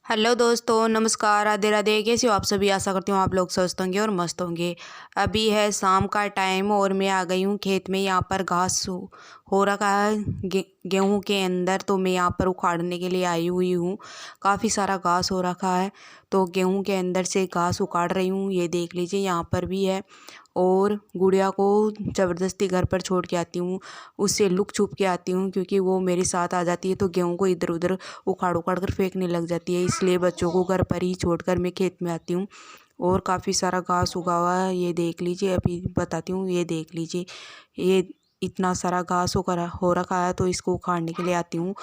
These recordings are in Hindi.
हेलो दोस्तों, नमस्कार, राधे राधे। कैसे हो आप सभी? आशा करती हूँ आप लोग स्वस्थ होंगे और मस्त होंगे। अभी है शाम का टाइम और मैं आ गई हूँ खेत में। यहाँ पर घास हो रखा है गेहूं के अंदर, तो मैं यहाँ पर उखाड़ने के लिए आई हुई हूँ। काफ़ी सारा घास हो रखा है, तो गेहूं के अंदर से घास उखाड़ रही हूँ। ये देख लीजिए, यहाँ पर भी है। और गुड़िया को ज़बरदस्ती घर पर छोड़ के आती हूँ, उससे लुक छुप के आती हूँ, क्योंकि वो मेरे साथ आ जाती है तो गेहूं को इधर उधर उखाड़ उखाड़ कर फेंकने लग जाती है। इसलिए बच्चों को घर पर ही छोड़कर मैं खेत में आती हूँ। और काफ़ी सारा घास उगा हुआ है, ये देख लीजिए। अभी बताती हूँ, ये देख लीजिए। ये इतना सारा घास हो रखा है, तो इसको उखाड़ने के लिए आती हूँ।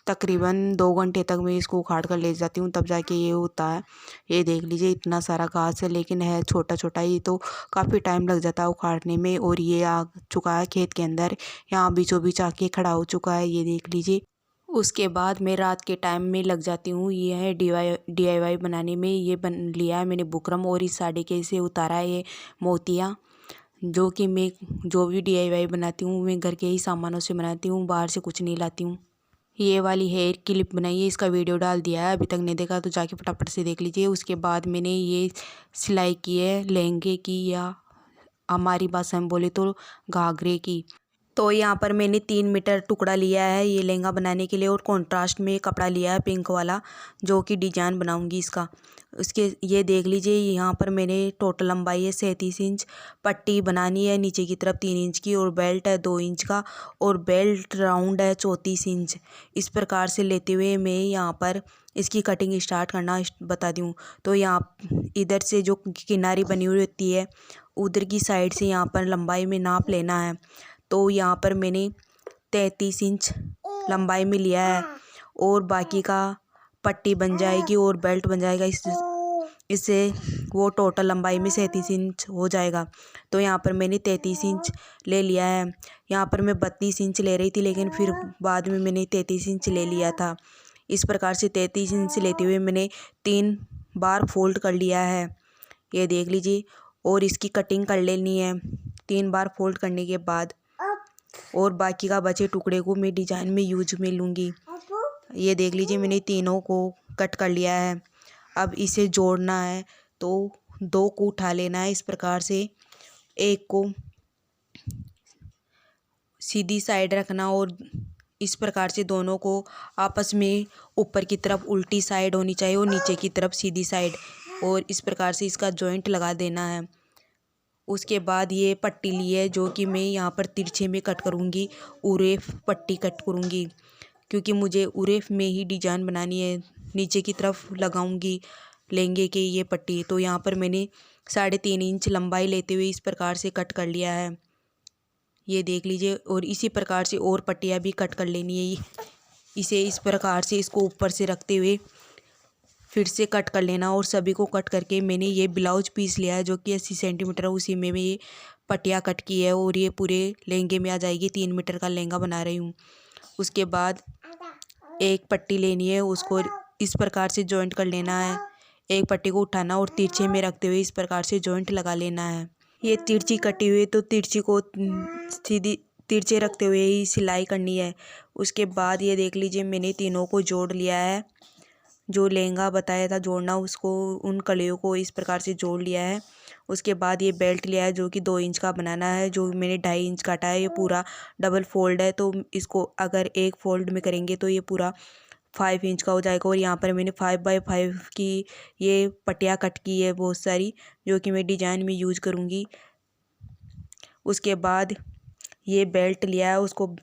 तकरीबन 2 घंटे तक मैं इसको उखाड़ कर ले जाती हूँ, तब जाके ये होता है। ये देख लीजिए, इतना सारा घास है, लेकिन है छोटा छोटा ही, तो काफ़ी टाइम लग जाता है उखाड़ने में। और ये आ चुका है खेत के अंदर, यहाँ बीचों बीच आके खड़ा हो चुका है, ये देख लीजिए। उसके बाद मैं रात के टाइम में लग जाती हूँ। ये है DIY बनाने में। ये बन लिया है मैंने बुकरम, और इस साड़ी के से उतारा है ये मोतियाँ। जो कि मैं जो भी DIY बनाती हूँ, मैं घर के ही सामानों से बनाती हूँ, बाहर से कुछ नहीं लाती हूँ। ये वाली हेयर क्लिप बनाई है, इसका वीडियो डाल दिया है, अभी तक नहीं देखा तो जाके फटाफट से देख लीजिए। उसके बाद मैंने ये सिलाई की है लहंगे की, या हमारी भाषा में बोले तो घाघरे की। तो यहाँ पर मैंने 3 मीटर टुकड़ा लिया है ये लहंगा बनाने के लिए, और कॉन्ट्रास्ट में कपड़ा लिया है पिंक वाला, जो कि डिजाइन बनाऊंगी इसका। उसके ये देख लीजिए, यहाँ पर मैंने टोटल लंबाई है 37 इंच। पट्टी बनानी है नीचे की तरफ 3 इंच की, और बेल्ट है 2 इंच का, और बेल्ट राउंड है 34 इंच। इस प्रकार से लेते हुए मैं यहाँ पर इसकी कटिंग स्टार्ट करना बता दूँ। तो यहाँ इधर से जो किनारी बनी हुई होती है, उधर की साइड से यहाँ पर लंबाई में नाप लेना है। तो यहाँ पर मैंने 33 इंच लंबाई में लिया है, और बाकी का पट्टी बन जाएगी और बेल्ट बन जाएगा। इससे वो टोटल लंबाई में 37 इंच हो जाएगा। तो यहाँ पर मैंने 33 इंच ले लिया है। यहाँ पर मैं 32 इंच ले रही थी, लेकिन फिर बाद में मैंने 33 इंच ले लिया था। इस प्रकार से 33 इंच लेते हुए मैंने 3 बार फोल्ड कर लिया है, ये देख लीजिए। और इसकी कटिंग कर लेनी है 3 बार फोल्ड करने के बाद। और बाकी का बचे टुकड़े को मैं डिजाइन में यूज में लूँगी। ये देख लीजिए, मैंने तीनों को कट कर लिया है। अब इसे जोड़ना है, तो 2 को उठा लेना है इस प्रकार से। एक को सीधी साइड रखना, और इस प्रकार से दोनों को आपस में ऊपर की तरफ उल्टी साइड होनी चाहिए, और नीचे की तरफ सीधी साइड, और इस प्रकार से इसका जॉइंट लगा देना है। उसके बाद ये पट्टी ली है, जो कि मैं यहाँ पर तिरछे में कट करूँगी, उरेफ पट्टी कट करूँगी, क्योंकि मुझे उरेफ में ही डिजाइन बनानी है। नीचे की तरफ लगाऊंगी लहंगे के ये पट्टी। तो यहाँ पर मैंने 3.5 इंच लंबाई लेते हुए इस प्रकार से कट कर लिया है, ये देख लीजिए। और इसी प्रकार से और पट्टियाँ भी कट कर लेनी है। इसे इस प्रकार से इसको ऊपर से रखते हुए फिर से कट कर लेना। और सभी को कट करके मैंने ये ब्लाउज पीस लिया है, जो कि 80 सेंटीमीटर है। उसी में मैं ये पट्टियाँ कट की है, और ये पूरे लहंगे में आ जाएगी। 3 मीटर का लहंगा बना रही हूँ। उसके बाद एक पट्टी लेनी है, उसको इस प्रकार से जॉइंट कर लेना है। एक पट्टी को उठाना और तिरछे में रखते हुए इस प्रकार से जॉइंट लगा लेना है। ये तिरछी कटी हुई, तो तिरछी को सीधी तिरछे रखते हुए ही सिलाई करनी है। उसके बाद ये देख लीजिए, मैंने तीनों को जोड़ लिया है। जो लहंगा बताया था जोड़ना, उसको उन कलियों को इस प्रकार से जोड़ लिया है। उसके बाद ये बेल्ट लिया है, जो कि 2 इंच का बनाना है। जो मैंने 2.5 इंच काटा है, ये पूरा डबल फोल्ड है, तो इसको अगर एक फोल्ड में करेंगे तो ये पूरा 5 इंच का हो जाएगा। और यहाँ पर मैंने 5x5 की ये पट्टियाँ कट की है बहुत सारी, जो कि मैं डिजाइन में यूज करूँगी। उसके बाद ये बेल्ट लिया है, उसको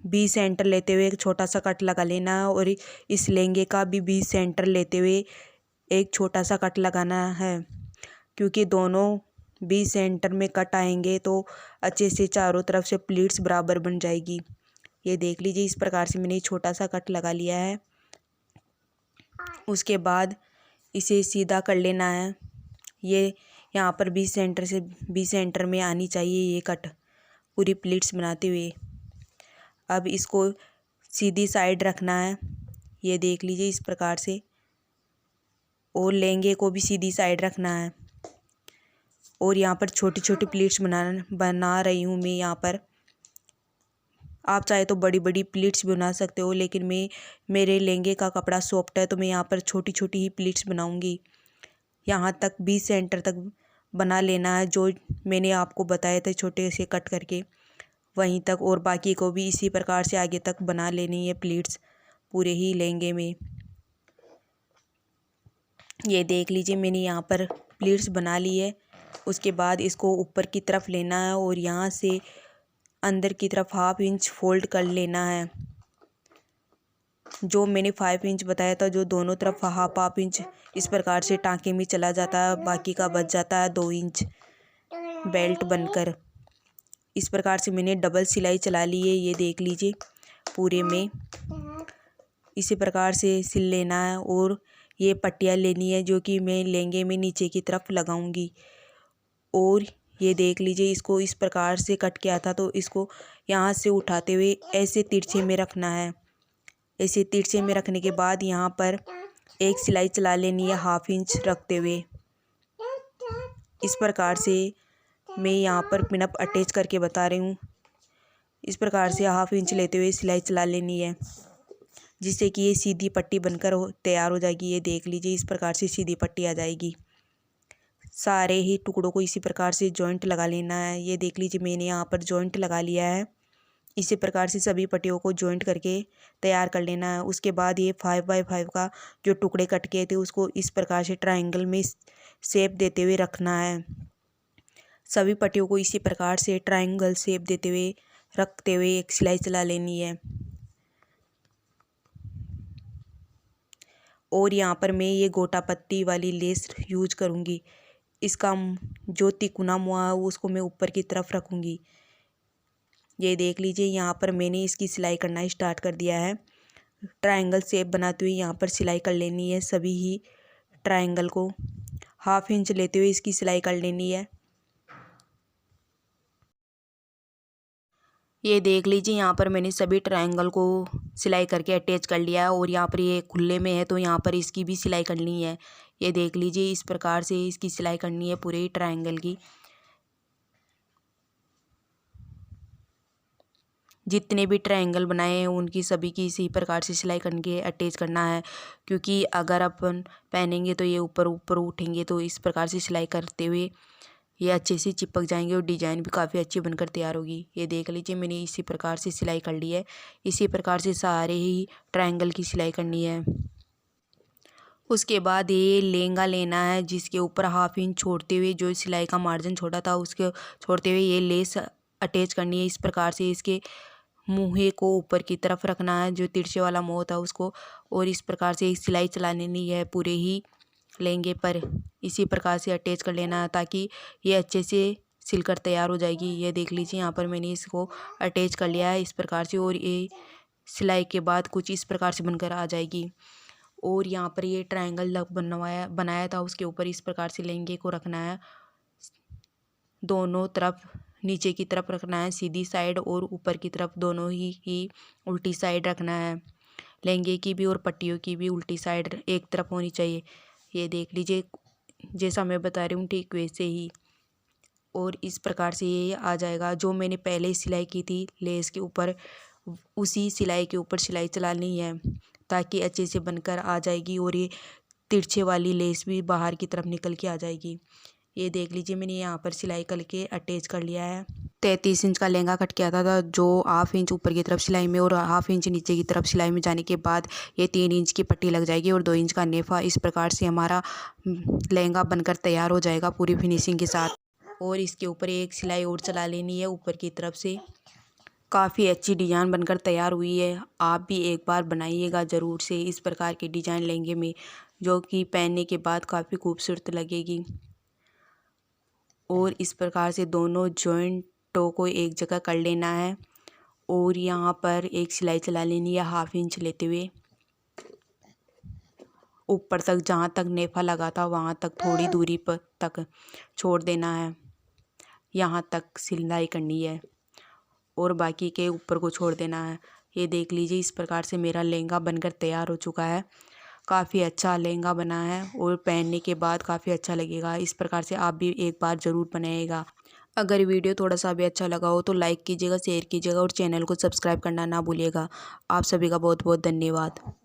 20 सेंटर लेते हुए एक छोटा सा कट लगा लेना है। और इस लहंगे का भी 20 सेंटर लेते हुए एक छोटा सा कट लगाना है, क्योंकि दोनों 20 सेंटर में कट आएंगे तो अच्छे से चारों तरफ से प्लीट्स बराबर बन जाएगी। ये देख लीजिए, इस प्रकार से मैंने छोटा सा कट लगा लिया है। उसके बाद इसे सीधा कर लेना है। ये यहाँ पर 20 सेंटर में आनी चाहिए ये कट, पूरी प्लीट्स बनाते हुए। अब इसको सीधी साइड रखना है, ये देख लीजिए इस प्रकार से। और लहंगे को भी सीधी साइड रखना है। और यहाँ पर छोटी छोटी प्लीट्स बना रही हूँ मैं यहाँ पर। आप चाहे तो बड़ी बड़ी प्लीट्स बना सकते हो, लेकिन मेरे लहंगे का कपड़ा सॉफ्ट है तो मैं यहाँ पर छोटी छोटी ही प्लीट्स बनाऊँगी। यहाँ तक 20 सेंटर तक बना लेना है, जो मैंने आपको बताया था छोटे से कट करके वहीं तक, और बाकी को भी इसी प्रकार से आगे तक बना लेनी है प्लीट्स पूरे ही लहंगे में। ये देख लीजिए मैंने यहाँ पर प्लीट्स बना ली है। उसके बाद इसको ऊपर की तरफ लेना है और यहाँ से अंदर की तरफ 1/2 इंच फोल्ड कर लेना है। जो मैंने 5 इंच बताया था, जो दोनों तरफ 1/2 इंच इस प्रकार से टाँके में चला जाता है, बाकी का बच जाता है 2 इंच बेल्ट बनकर। इस प्रकार से मैंने डबल सिलाई चला ली है, ये देख लीजिए पूरे में इसी प्रकार से सिल लेना है। और ये पट्टियाँ लेनी है जो कि मैं लहंगे में नीचे की तरफ लगाऊंगी। और ये देख लीजिए इसको इस प्रकार से कट किया था, तो इसको यहाँ से उठाते हुए ऐसे तिरछे में रखना है। ऐसे तिरछे में रखने के बाद यहाँ पर एक सिलाई चला लेनी है 1/2 इंच रखते हुए। इस प्रकार से मैं यहाँ पर पिनअप अटैच करके बता रही हूँ। इस प्रकार से 1/2 इंच लेते हुए सिलाई चला लेनी है, जिससे कि ये सीधी पट्टी बनकर तैयार हो जाएगी। ये देख लीजिए इस प्रकार से सीधी पट्टी आ जाएगी। सारे ही टुकड़ों को इसी प्रकार से जॉइंट लगा लेना है। ये देख लीजिए मैंने यहाँ पर जॉइंट लगा लिया है। इसी प्रकार से सभी पट्टियों को जॉइंट करके तैयार कर लेना है। उसके बाद ये 5x5 का जो टुकड़े कट किए थे उसको इस प्रकार से ट्रायंगल में शेप देते हुए रखना है। सभी पट्टियों को इसी प्रकार से ट्रायंगल शेप देते हुए रखते हुए एक सिलाई चला लेनी है। और यहाँ पर मैं ये गोटा पत्ती वाली लेस यूज करूँगी। इसका जो तिकोना मुआ है उसको मैं ऊपर की तरफ रखूँगी। ये देख लीजिए यहाँ पर मैंने इसकी सिलाई करना स्टार्ट कर दिया है। ट्रायंगल शेप बनाते हुए यहाँ पर सिलाई कर लेनी है। सभी ही ट्रायंगल को 1/2 इंच लेते हुए इसकी सिलाई कर लेनी है। ये देख लीजिए यहाँ पर मैंने सभी ट्रायंगल को सिलाई करके अटैच कर लिया है। और यहाँ पर ये खुले में है तो यहाँ पर इसकी भी सिलाई करनी है। ये देख लीजिए इस प्रकार से इसकी सिलाई करनी है पूरे ही ट्रायंगल की। जितने भी ट्रायंगल बनाए हैं उनकी सभी की इसी प्रकार से सिलाई करके अटैच करना है, क्योंकि अगर अपन पहनेंगे तो ये ऊपर ऊपर उठेंगे, तो इस प्रकार से सिलाई करते हुए ये अच्छे से चिपक जाएंगे और डिज़ाइन भी काफ़ी अच्छी बनकर तैयार होगी। ये देख लीजिए मैंने इसी प्रकार से सिलाई कर ली है। इसी प्रकार से सारे ही ट्रायंगल की सिलाई करनी है। उसके बाद ये लहंगा लेना है, जिसके ऊपर 1/2 इंच छोड़ते हुए जो सिलाई का मार्जिन छोड़ा था उसके छोड़ते हुए ये लेस अटैच करनी है। इस प्रकार से इसके मुँहे को ऊपर की तरफ रखना है, जो तिरछे वाला मुँह था उसको, और इस प्रकार से सिलाई चला लेनी है पूरे ही लहंगे पर। इसी प्रकार से अटैच कर लेना है ताकि ये अच्छे से सिलकर तैयार हो जाएगी। ये देख लीजिए यहाँ पर मैंने इसको अटैच कर लिया है इस प्रकार से, और ये सिलाई के बाद कुछ इस प्रकार से बनकर आ जाएगी। और यहाँ पर ये ट्रायंगल बनाया था उसके ऊपर इस प्रकार से लहंगे को रखना है। दोनों तरफ नीचे की तरफ रखना है सीधी साइड, और ऊपर की तरफ दोनों ही उल्टी साइड रखना है। लहंगे की भी और पट्टियों की भी उल्टी साइड एक तरफ होनी चाहिए। ये देख लीजिए जैसा मैं बता रही हूँ ठीक वैसे ही। और इस प्रकार से ये आ जाएगा। जो मैंने पहले सिलाई की थी लेस के ऊपर, उसी सिलाई के ऊपर सिलाई चलानी है ताकि अच्छे से बनकर आ जाएगी, और ये तिरछे वाली लेस भी बाहर की तरफ निकल के आ जाएगी। ये देख लीजिए मैंने यहाँ पर सिलाई करके अटैच कर लिया है। 33 इंच का लहंगा कट किया था, जो 1/2 इंच ऊपर की तरफ सिलाई में और 1/2 इंच नीचे की तरफ सिलाई में जाने के बाद ये 3 इंच की पट्टी लग जाएगी और 2 इंच का नेफा। इस प्रकार से हमारा लहंगा बनकर तैयार हो जाएगा पूरी फिनिशिंग के साथ। और इसके ऊपर एक सिलाई और चला लेनी है ऊपर की तरफ से। काफ़ी अच्छी डिज़ाइन बनकर तैयार हुई है। आप भी एक बार बनाइएगा ज़रूर से इस प्रकार की डिज़ाइन लहंगे में, जो कि पहनने के बाद काफ़ी खूबसूरत लगेगी। और इस प्रकार से दोनों जॉइंटों को एक जगह कर लेना है, और यहाँ पर एक सिलाई चला लेनी है 1/2 इंच लेते हुए ऊपर तक। जहाँ तक नेफा लगा था वहाँ तक थोड़ी दूरी पर तक छोड़ देना है। यहाँ तक सिलाई करनी है और बाकी के ऊपर को छोड़ देना है। ये देख लीजिए इस प्रकार से मेरा लहंगा बनकर तैयार हो चुका है। काफ़ी अच्छा लहंगा बना है और पहनने के बाद काफ़ी अच्छा लगेगा। इस प्रकार से आप भी एक बार ज़रूर बनाइएगा। अगर वीडियो थोड़ा सा भी अच्छा लगा हो तो लाइक कीजिएगा, शेयर कीजिएगा और चैनल को सब्सक्राइब करना ना भूलिएगा। आप सभी का बहुत बहुत धन्यवाद।